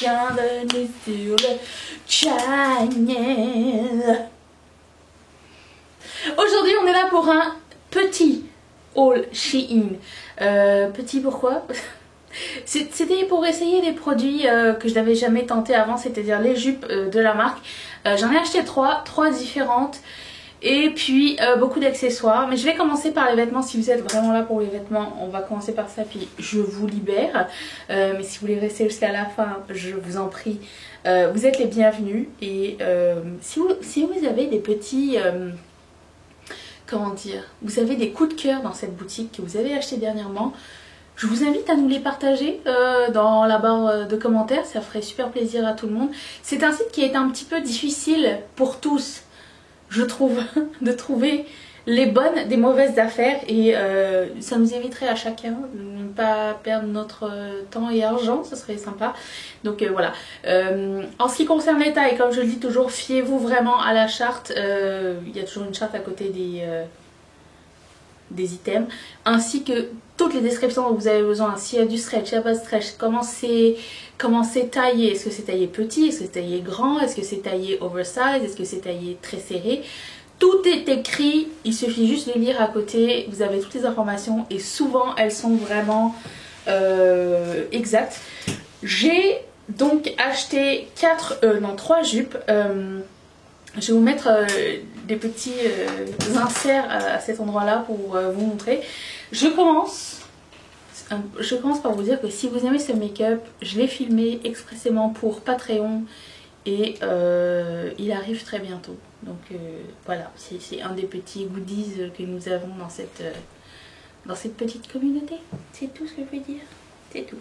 bienvenue sur le channel. Aujourd'hui on est là pour un petit haul Shein. Petit pourquoi? C'était pour essayer des produits que je n'avais jamais tenté avant, c'est-à-dire les jupes de la marque. J'en ai acheté trois différentes. Et puis beaucoup d'accessoires, mais je vais commencer par les vêtements. Si vous êtes vraiment là pour les vêtements, on va commencer par ça puis je vous libère. Mais si vous voulez rester jusqu'à la fin, je vous en prie, vous êtes les bienvenus. Et si vous avez des petits, comment dire, vous avez des coups de cœur dans cette boutique que vous avez acheté dernièrement, je vous invite à nous les partager dans la barre de commentaires, ça ferait super plaisir à tout le monde. C'est un site qui a été un petit peu difficile pour tous, je trouve, de trouver les bonnes des mauvaises affaires, et ça nous éviterait à chacun de ne pas perdre notre temps et argent, ce serait sympa. Donc voilà. En ce qui concerne les tailles, comme je le dis toujours, fiez-vous vraiment à la charte. Il y a toujours une charte à côté des items, ainsi que toutes les descriptions dont vous avez besoin. S'il y a du stretch, il n'y a pas de stretch, comment c'est taillé, est-ce que c'est taillé petit, est-ce que c'est taillé grand, est-ce que c'est taillé oversize, est-ce que c'est taillé très serré. Tout est écrit, il suffit juste de lire à côté, vous avez toutes les informations et souvent elles sont vraiment exactes. J'ai donc acheté 3 jupes. Je vais vous mettre des petits inserts à cet endroit-là pour vous montrer. Je commence par vous dire que si vous aimez ce make-up, je l'ai filmé expressément pour Patreon et il arrive très bientôt. Donc voilà, c'est un des petits goodies que nous avons dans cette petite communauté. C'est tout ce que je veux dire. C'est tout.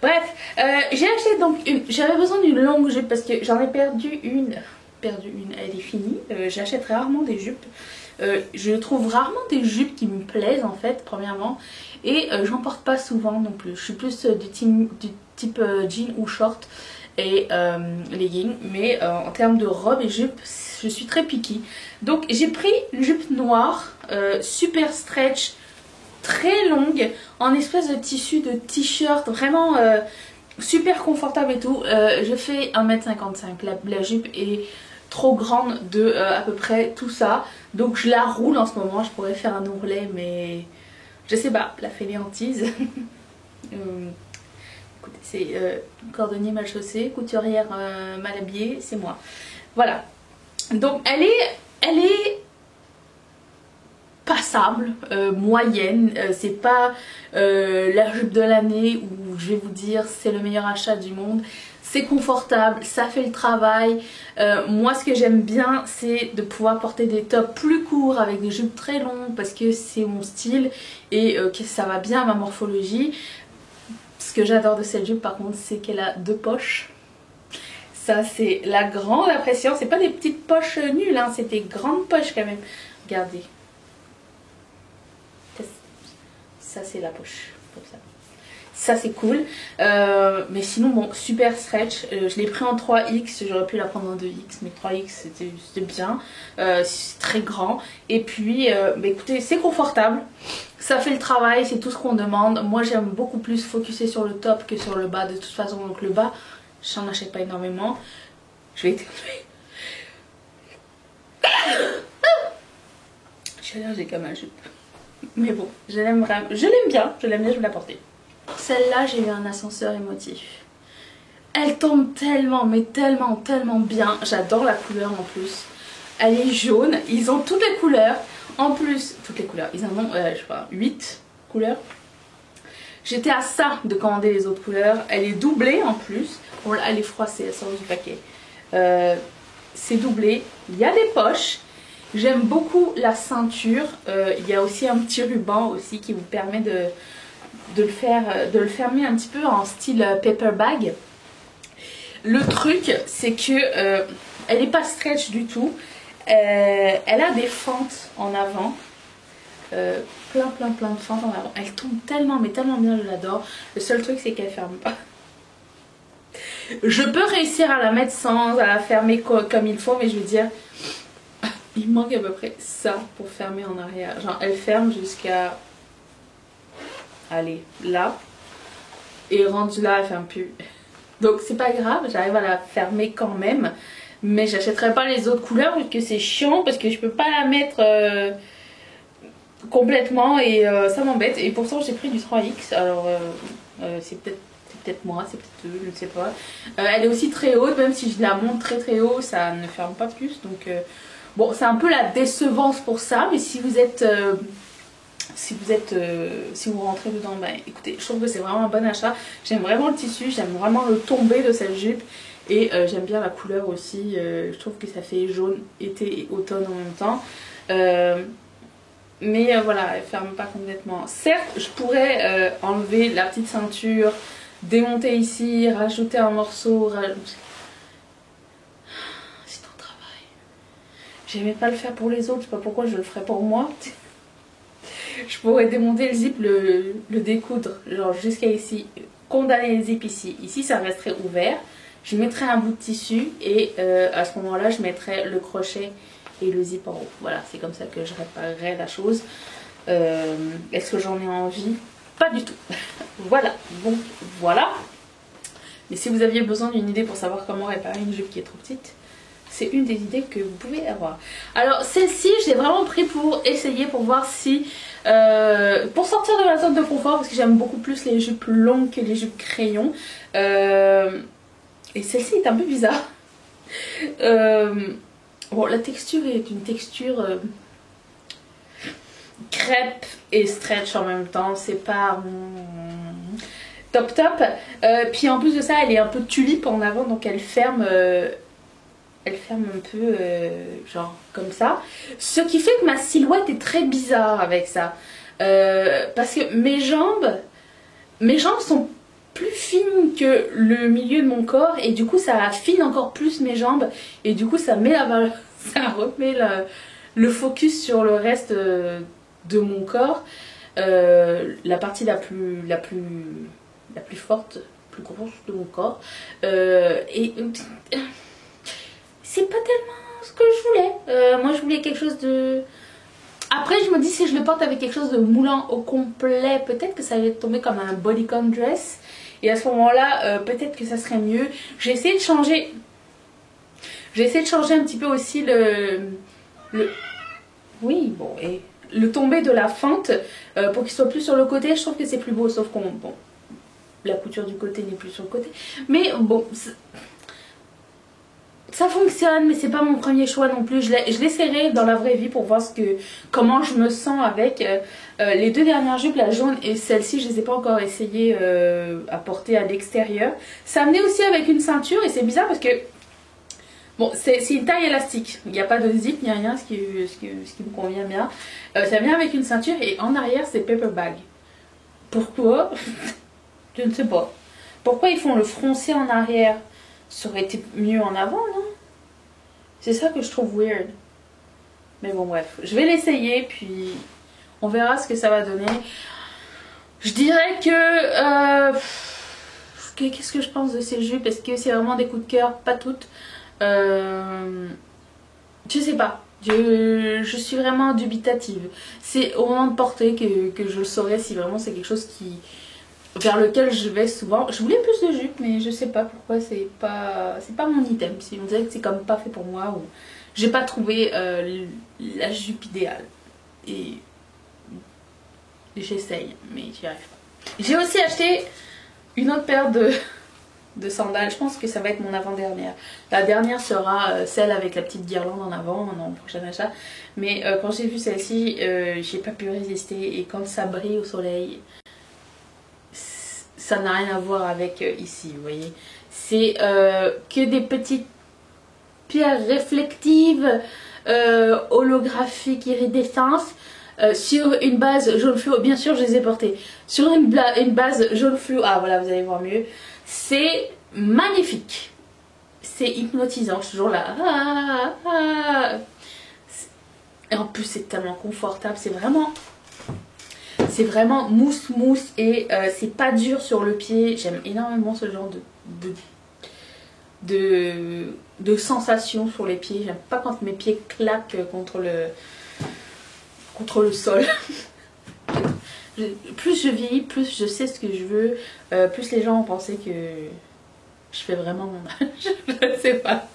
Bref, j'ai acheté donc j'avais besoin d'une longue jupe parce que j'en ai perdu une, elle est finie. J'achète rarement des jupes. Je trouve rarement des jupes qui me plaisent en fait, premièrement. Et j'en porte pas souvent non plus. Je suis plus du type jean ou short et legging. Mais en termes de robe et jupe, je suis très picky. Donc j'ai pris une jupe noire, super stretch, très longue, en espèce de tissu de t-shirt, vraiment super confortable et tout. Je fais 1m55. La jupe est trop grande de à peu près tout ça, donc je la roule en ce moment. Je pourrais faire un ourlet mais je sais pas, la fainéantise. Écoutez, c'est cordonnier mal chaussé, couturière mal habillée, c'est moi. Voilà, donc elle est passable, moyenne. C'est pas la jupe de l'année où je vais vous dire c'est le meilleur achat du monde. C'est confortable, ça fait le travail. Moi ce que j'aime bien c'est de pouvoir porter des tops plus courts avec des jupes très longues parce que c'est mon style et que ça va bien à ma morphologie. Ce que j'adore de cette jupe par contre c'est qu'elle a 2 poches. Ça c'est la grande impression, c'est pas des petites poches nulles, hein, c'est des grandes poches quand même. Regardez. Ça c'est la poche, comme ça. Ça c'est cool, mais sinon bon, super stretch. Je l'ai pris en 3X, j'aurais pu la prendre en 2X, mais 3X c'était bien. C'est très grand et puis bah, écoutez, c'est confortable, ça fait le travail, c'est tout ce qu'on demande. Moi j'aime beaucoup plus focuser sur le top que sur le bas de toute façon, donc le bas j'en achète pas énormément. Je vais éternuer. Je suis allergique à ma jupe, mais bon, je l'aime bien, je vais la porter. Celle-là, j'ai eu un ascenseur émotif. Elle tombe tellement, mais tellement bien. J'adore la couleur en plus. Elle est jaune. Ils ont toutes les couleurs. En plus, toutes les couleurs. Ils en ont, je sais pas, 8 couleurs. J'étais à ça de commander les autres couleurs. Elle est doublée en plus. Bon là, elle est froissée, elle sort du paquet. C'est doublé. Il y a des poches. J'aime beaucoup la ceinture. Il y a aussi un petit ruban aussi qui vous permet de le fermer un petit peu en style paper bag. Le truc c'est que elle n'est pas stretch du tout. Elle a des fentes en avant, plein de fentes en avant. Elle tombe tellement mais tellement bien, je l'adore. Le seul truc c'est qu'elle ferme pas. Je peux réussir à la mettre sans, à la fermer comme il faut, mais je veux dire il manque à peu près ça pour fermer en arrière. Genre elle ferme jusqu'à, allez, là, et rendu là elle ferme plus. Donc c'est pas grave, j'arrive à la fermer quand même. Mais j'achèterai pas les autres couleurs parce que c'est chiant, parce que je peux pas la mettre complètement et ça m'embête. Et pourtant j'ai pris du 3X, alors c'est peut-être moi, c'est peut-être eux, je ne sais pas. Elle est aussi très haute, même si je la monte très haut, ça ne ferme pas plus. Donc bon, c'est un peu la décevance pour ça, mais si vous êtes... si vous rentrez dedans, bah écoutez, je trouve que c'est vraiment un bon achat. J'aime vraiment le tissu, j'aime vraiment le tombé de cette jupe. Et j'aime bien la couleur aussi, je trouve que ça fait jaune, été et automne en même temps. Mais voilà, elle ferme pas complètement. Certes, je pourrais enlever la petite ceinture, démonter ici, rajouter un morceau. C'est ton travail. J'aimais pas le faire pour les autres, je sais pas pourquoi je le ferais pour moi. Je pourrais démonter le zip, le découdre, genre jusqu'à ici, condamner le zip ici. Ici, ça resterait ouvert. Je mettrai un bout de tissu et à ce moment-là, je mettrai le crochet et le zip en haut. Voilà, c'est comme ça que je réparerai la chose. Est-ce que j'en ai envie? Pas du tout. Voilà, donc voilà. Mais si vous aviez besoin d'une idée pour savoir comment réparer une jupe qui est trop petite, c'est une des idées que vous pouvez avoir. Alors celle-ci, je l'ai vraiment pris pour essayer, pour voir si... pour sortir de la zone de confort, parce que j'aime beaucoup plus les jupes longues que les jupes crayons. Et celle-ci est un peu bizarre. Bon, la texture est une texture crêpe et stretch en même temps. C'est pas top. Puis en plus de ça, elle est un peu tulipe en avant, donc elle ferme un peu genre comme ça. Ce qui fait que ma silhouette est très bizarre avec ça. Parce que mes jambes sont plus fines que le milieu de mon corps et du coup ça affine encore plus mes jambes et du coup ça met ça remet le focus sur le reste de mon corps. La partie la plus forte, plus grosse de mon corps. Et c'est pas tellement ce que je voulais. Moi je voulais quelque chose de... Après je me dis si je le porte avec quelque chose de moulant au complet, peut-être que ça allait tomber comme un bodycon dress. Et à ce moment-là, peut-être que ça serait mieux. J'ai essayé de changer un petit peu aussi oui, bon, et le tombé de la fente pour qu'il soit plus sur le côté. Je trouve que c'est plus beau, sauf qu'on... Bon, la couture du côté n'est plus sur le côté. Mais bon... Ça fonctionne, mais c'est pas mon premier choix non plus. Je l'essaierai dans la vraie vie pour voir comment je me sens avec. Les deux dernières jupes, la jaune et celle-ci, je les ai pas encore essayé à porter à l'extérieur. Ça venait aussi avec une ceinture et c'est bizarre parce que bon, c'est une taille élastique. Il n'y a pas de zip ni rien, ce qui me convient bien. Ça vient avec une ceinture et en arrière c'est paper bag. Pourquoi? Je ne sais pas. Pourquoi ils font le froncé en arrière? Ça aurait été mieux en avant, non? C'est ça que je trouve weird. Mais bon, bref. Je vais l'essayer, puis on verra ce que ça va donner. Je dirais que... qu'est-ce que je pense de ces jupes? Est-ce que c'est vraiment des coups de cœur? Pas toutes. Je sais pas. Je suis vraiment dubitative. C'est au moment de porter que je saurai si vraiment c'est quelque chose vers lequel je vais souvent. Je voulais plus de jupes, mais je sais pas pourquoi c'est pas mon item. On dirait que c'est comme pas fait pour moi, ou j'ai pas trouvé la jupe idéale. Et j'essaye, mais j'y arrive pas. J'ai aussi acheté une autre paire de sandales. Je pense que ça va être mon avant-dernière. La dernière sera celle avec la petite guirlande en avant, mon prochain achat. Mais quand j'ai vu celle-ci, j'ai pas pu résister. Et quand ça brille au soleil, ça n'a rien à voir avec ici, vous voyez. C'est que des petites pierres réflectives, holographiques, iridescentes, sur une base jaune fluo. Bien sûr, je les ai portées. Sur une base jaune fluo. Ah, voilà, vous allez voir mieux. C'est magnifique. C'est hypnotisant. Je suis toujours là. Et en plus, c'est tellement confortable. C'est vraiment mousse et c'est pas dur sur le pied. J'aime énormément ce genre de sensation sur les pieds. J'aime pas quand mes pieds claquent contre le sol. Plus je vieillis, plus je sais ce que je veux, plus les gens ont pensé que Je fais vraiment mon âge, je ne sais pas.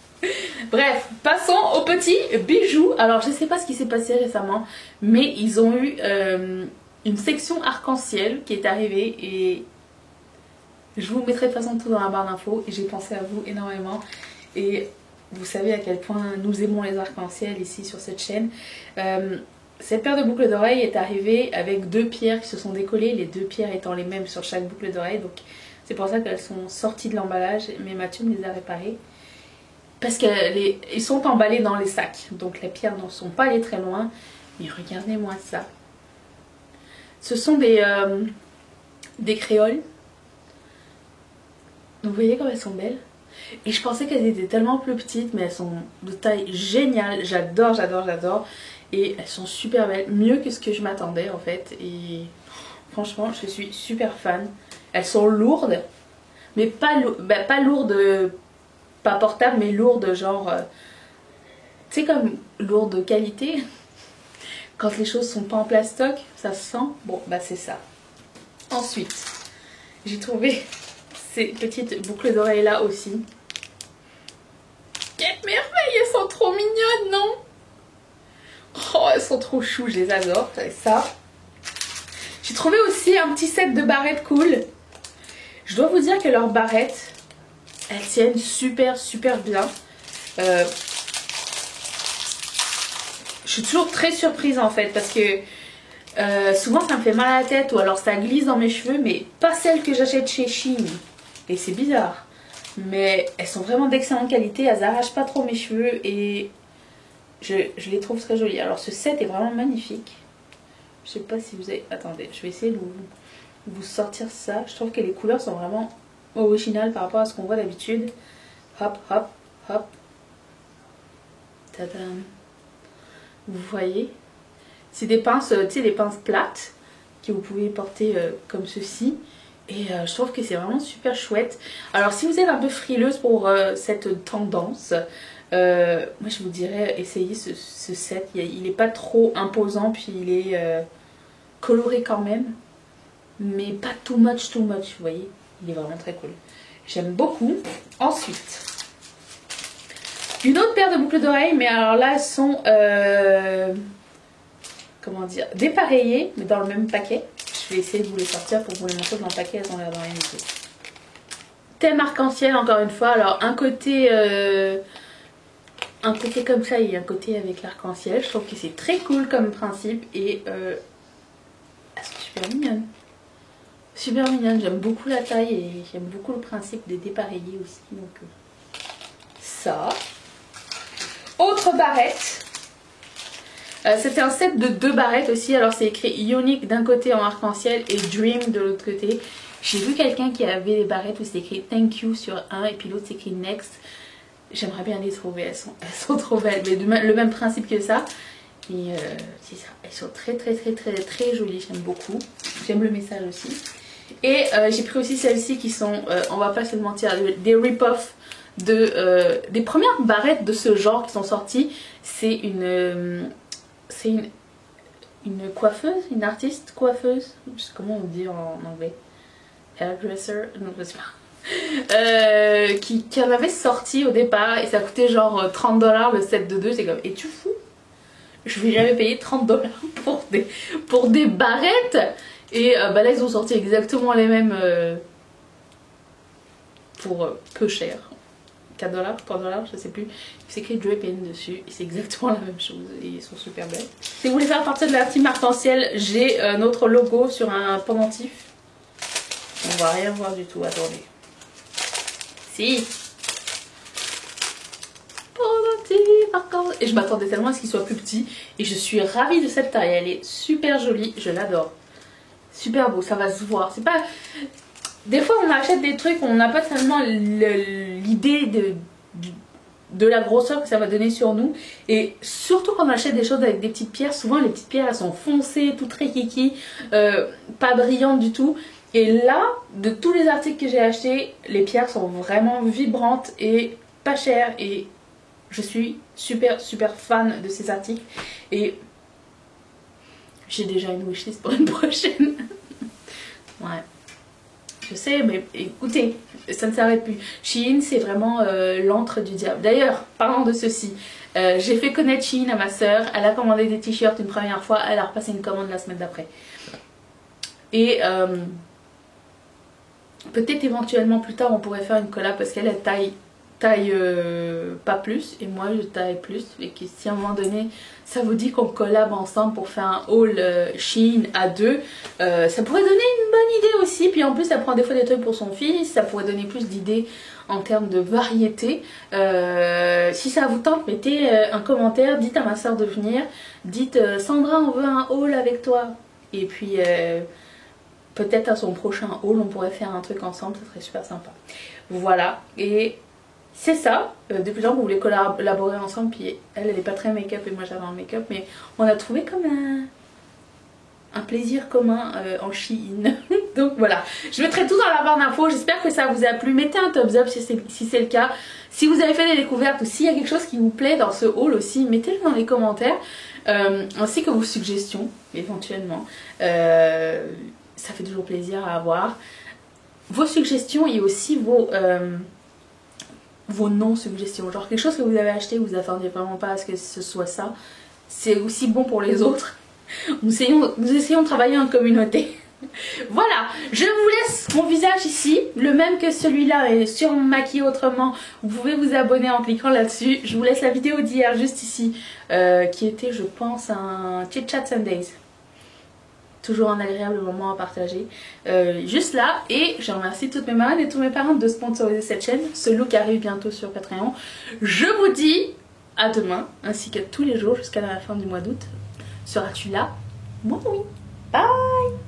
Bref, passons aux petits bijoux. Alors je ne sais pas ce qui s'est passé récemment, mais ils ont eu une section arc-en-ciel qui est arrivée et je vous mettrai de toute façon tout dans la barre d'infos. Et j'ai pensé à vous énormément et vous savez à quel point nous aimons les arcs-en-ciel ici sur cette chaîne. Cette paire de boucles d'oreilles est arrivée avec 2 pierres qui se sont décollées, les 2 pierres étant les mêmes sur chaque boucle d'oreille, donc c'est pour ça qu'elles sont sorties de l'emballage, mais Mathieu me les a réparées. Parce qu'ils sont emballés dans les sacs, donc les pierres n'en sont pas allées très loin, mais regardez-moi ça. Ce sont des créoles. Vous voyez comme elles sont belles? Et je pensais qu'elles étaient tellement plus petites, mais elles sont de taille géniale, j'adore, j'adore, j'adore. Et elles sont super belles, mieux que ce que je m'attendais en fait. Et franchement, je suis super fan. Elles sont lourdes, mais pas lourdes, pas portables, mais lourdes genre... tu sais comme lourdes de qualité. Quand les choses sont pas en plastoc, ça se sent. Bon, bah c'est ça. Ensuite, j'ai trouvé ces petites boucles d'oreilles là aussi. Quelle merveille, elles sont trop mignonnes, non? Oh, elles sont trop chou, je les adore. Et ça. J'ai trouvé aussi un petit set de barrettes cool. Je dois vous dire que leurs barrettes, elles tiennent super super bien. Je suis toujours très surprise en fait parce que souvent ça me fait mal à la tête ou alors ça glisse dans mes cheveux, mais pas celles que j'achète chez Shein. Et c'est bizarre. Mais elles sont vraiment d'excellente qualité, elles arrachent pas trop mes cheveux et je les trouve très jolies. Alors ce set est vraiment magnifique. Je sais pas si vous avez... Attendez, je vais essayer de vous sortir ça. Je trouve que les couleurs sont vraiment originales par rapport à ce qu'on voit d'habitude. Hop, hop, hop. Tadam. Vous voyez? C'est des pinces, tu sais, des pinces plates que vous pouvez porter comme ceci. Et je trouve que c'est vraiment super chouette. Alors si vous êtes un peu frileuse pour cette tendance, moi je vous dirais essayez ce set. Il n'est pas trop imposant, puis il est coloré quand même. Mais pas too much, vous voyez. Il est vraiment très cool. J'aime beaucoup. Ensuite, une autre paire de boucles d'oreilles, mais alors là elles sont comment dire, dépareillées, mais dans le même paquet. Je vais essayer de vous les sortir pour vous les montrer dans le paquet, elles ont l'air de rien du tout. Thème arc-en-ciel encore une fois, alors un côté comme ça et un côté avec l'arc-en-ciel. Je trouve que c'est très cool comme principe et elles sont super mignonnes. Super mignonnes, j'aime beaucoup la taille et j'aime beaucoup le principe des dépareillés aussi. Donc ça. Autre barrette. C'était un set de 2 barrettes aussi, alors c'est écrit Unique d'un côté en arc-en-ciel et Dream de l'autre côté. J'ai vu quelqu'un qui avait des barrettes où c'est écrit Thank you sur un et puis l'autre c'est écrit Next. J'aimerais bien les trouver, elles sont trop belles, mais le même principe que ça. Et c'est ça, elles sont très jolies, j'aime beaucoup. J'aime le message aussi. Et j'ai pris aussi celles-ci qui sont, on va pas se mentir, des rip-off des premières barrettes de ce genre qui sont sorties. C'est une coiffeuse, une artiste coiffeuse, je sais comment on dit en anglais, hairdresser, non je sais pas, qui en avait sorti au départ et ça coûtait genre 30 $ le set de 2, c'est comme, et tu fous? Je vais jamais payer 30 $ pour des barrettes. Et bah là ils ont sorti exactement les mêmes pour peu cher. 4 $, 3 $, je sais plus. C'est écrit Drip In dessus et c'est exactement la même chose et ils sont super belles. Si vous voulez faire partie de la team arc-en-ciel, j'ai notre logo sur un pendentif. On va rien voir du tout, attendez. Si. Pendentif arc-en-ciel. Et je m'attendais tellement à ce qu'il soit plus petit et je suis ravie de cette taille. Elle est super jolie, je l'adore. Super beau, ça va se voir. C'est pas... Des fois on achète des trucs, on n'a pas tellement l'idée de la grosseur que ça va donner sur nous. Et surtout quand on achète des choses avec des petites pierres, souvent les petites pierres elles sont foncées, tout très kiki, pas brillantes du tout. Et là, de tous les articles que j'ai achetés, les pierres sont vraiment vibrantes et pas chères. Et je suis super fan de ces articles. Et j'ai déjà une wishlist pour une prochaine. Ouais. je sais, mais écoutez, ça ne s'arrête plus. Shein, c'est vraiment l'antre du diable. D'ailleurs, parlant de ceci, j'ai fait connaître Shein à ma soeur. Elle a commandé des t-shirts une première fois, elle a repassé une commande la semaine d'après. Et peut-être éventuellement plus tard on pourrait faire une collab parce qu'elle taille pas plus et moi je taille plus, et que si à un moment donné ça vous dit qu'on collab ensemble pour faire un haul Shein à deux, ça pourrait donner une bonne idée aussi. Puis en plus ça prend des fois des trucs pour son fils, ça pourrait donner plus d'idées en termes de variété. Si ça vous tente, mettez un commentaire, dites à ma soeur de venir, dites Sandra on veut un haul avec toi, et puis peut-être à son prochain haul on pourrait faire un truc ensemble, ça serait super sympa. Voilà, et c'est ça. Depuis longtemps on voulait collaborer ensemble, puis elle est pas très make-up et moi j'avais un make-up, mais on a trouvé comme un plaisir commun en Shein. Donc voilà, je mettrai tout dans la barre d'infos. J'espère que ça vous a plu. Mettez un thumbs up si c'est le cas. Si vous avez fait des découvertes ou s'il y a quelque chose qui vous plaît dans ce haul aussi, mettez-le dans les commentaires, ainsi que vos suggestions éventuellement. Ça fait toujours plaisir à avoir vos suggestions et aussi vos non-suggestions, genre quelque chose que vous avez acheté, vous attendiez vraiment pas à ce que ce soit ça. C'est aussi bon pour les autres. Nous essayons de travailler en communauté. Voilà, je vous laisse mon visage ici, le même que celui-là est sur maquillé autrement. Vous pouvez vous abonner en cliquant là-dessus. Je vous laisse la vidéo d'hier juste ici, qui était je pense un Chit Chat Sundays. Toujours un agréable moment à partager. Juste là, et je remercie toutes mes marraines et tous mes parents de sponsoriser cette chaîne. Ce look arrive bientôt sur Patreon. Je vous dis à demain, ainsi que tous les jours jusqu'à la fin du mois d'août. Seras-tu là? Moi oui. Bye!